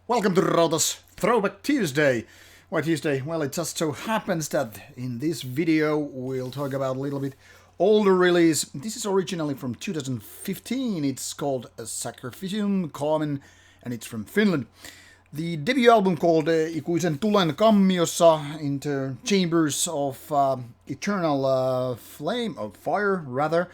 Welcome to Rauta's Throwback Tuesday. Why Tuesday? Well, it just so happens that in this video we'll talk about a little bit older release. This is originally from 2015. It's called Sacrificium Carmen and it's from Finland. The debut album called Ikuisen tulen kammiossa, into chambers of eternal flame, of fire rather.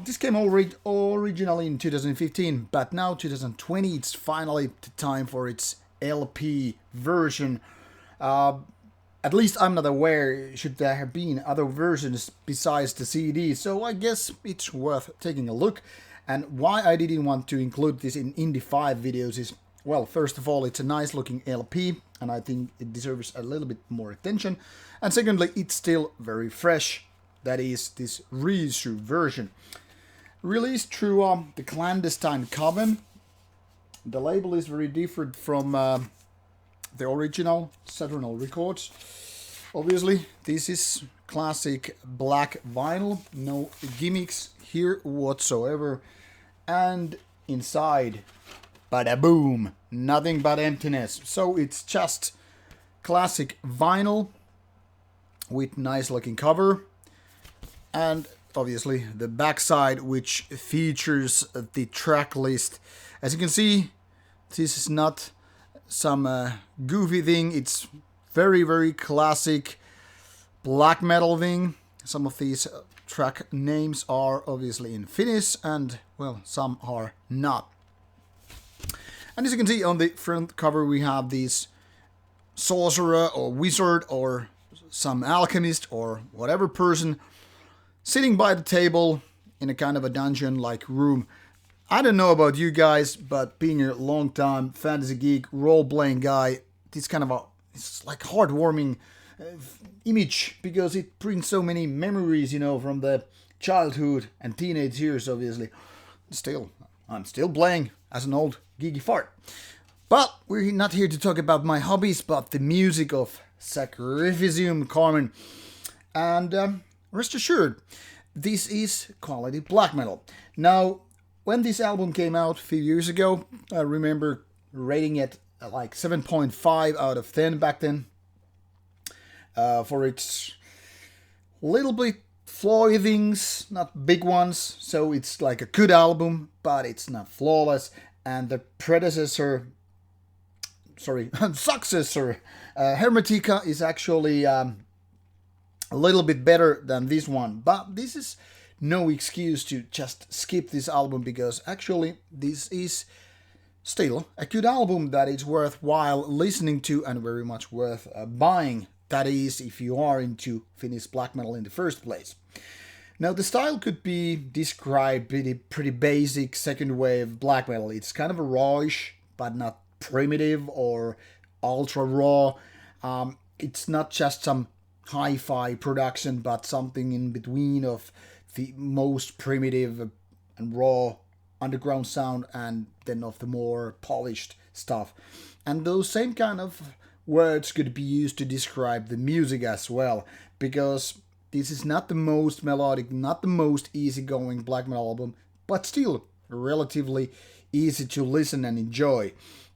This came originally in 2015, but now 2020 it's finally the time for its LP version. At least I'm not aware should there have been other versions besides the CD, so I guess it's worth taking a look. And why I didn't want to include this in Indie 5 videos is, well, first of all, it's a nice looking LP, and I think it deserves a little bit more attention. And secondly, it's still very fresh. That is this reissue version. Released through the clandestine Coven. The label is very different from the original Saturnal Records. Obviously, this is classic black vinyl. No gimmicks here whatsoever. And inside, bada boom, nothing but emptiness. So it's just classic vinyl with nice looking cover. And obviously the backside, which features the track list. As you can see, this is not some goofy thing. It's very classic black metal thing. Some of these track names are obviously in Finnish and, well, some are not. And as you can see on the front cover, we have this sorcerer or wizard or some alchemist or whatever person sitting by the table in a kind of a dungeon-like room. I don't know about you guys, but being a long-time fantasy geek, role-playing guy, this kind of it's like heartwarming image, because it brings so many memories, from the childhood and teenage years, obviously. I'm still playing as an old geeky fart. But we're not here to talk about my hobbies, but the music of Sacrificium Carmen. And rest assured, this is quality black metal. Now, when this album came out a few years ago, I remember rating it like 7.5 out of 10 back then. For its little bit flawy things, not big ones. So it's like a good album, but it's not flawless. And the successor, Hermetica, is actually a little bit better than this one, but this is no excuse to just skip this album, because actually this is still a good album that is worthwhile listening to and very much worth buying. That is, if you are into Finnish black metal in the first place. Now, the style could be described pretty basic second wave black metal. It's kind of a rawish, but not primitive or ultra raw. It's not just some hi-fi production, but something in between of the most primitive and raw underground sound and then of the more polished stuff. And those same kind of words could be used to describe the music as well, because this is not the most melodic, not the most easygoing black metal album, but still relatively easy to listen and enjoy,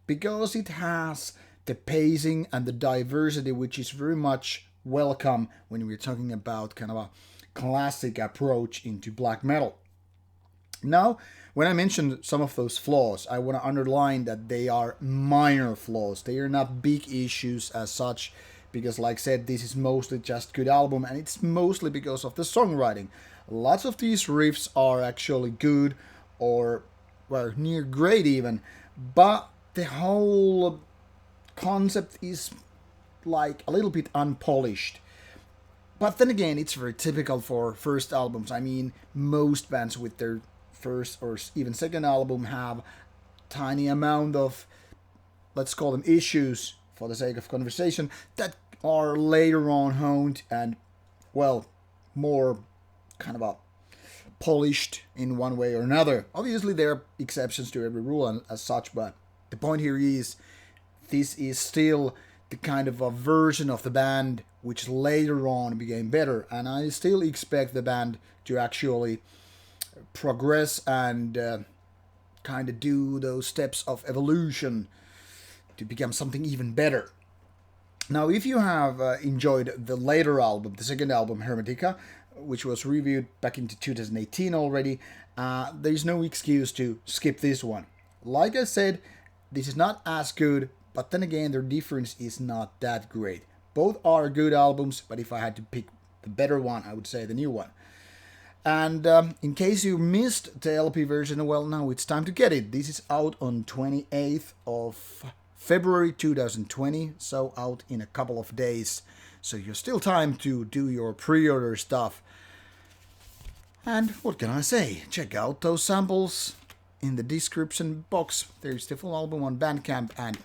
because it has the pacing and the diversity which is very much welcome when we're talking about kind of a classic approach into black metal. Now, when I mentioned some of those flaws, I want to underline that they are minor flaws. They are not big issues as such, because like I said, this is mostly just good album, and it's mostly because of the songwriting. Lots of these riffs are actually good, or well, near great even, but the whole concept is like a little bit unpolished. But then again, it's very typical for first albums. I mean, most bands with their first or even second album have tiny amount of, let's call them issues for the sake of conversation, that are later on honed and, well, more kind of a polished in one way or another. Obviously, there are exceptions to every rule and as such, but the point here is this is still the kind of a version of the band which later on became better, and I still expect the band to actually progress and kind of do those steps of evolution to become something even better. Now, if you have enjoyed the later album, the second album, Hermetica, which was reviewed back into 2018 already, there's no excuse to skip this one. Like I said, this is not as good, but then again, their difference is not that great. Both are good albums, but if I had to pick the better one, I would say the new one. And in case you missed the LP version, well, now it's time to get it. This is out on 28th of February 2020, so out in a couple of days. So you're still time to do your pre-order stuff. And what can I say? Check out those samples in the description box. There's the full album on Bandcamp, and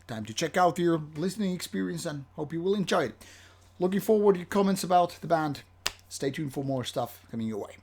time to check out your listening experience, and hope you will enjoy it. Looking forward to your comments about the band. Stay tuned for more stuff coming your way.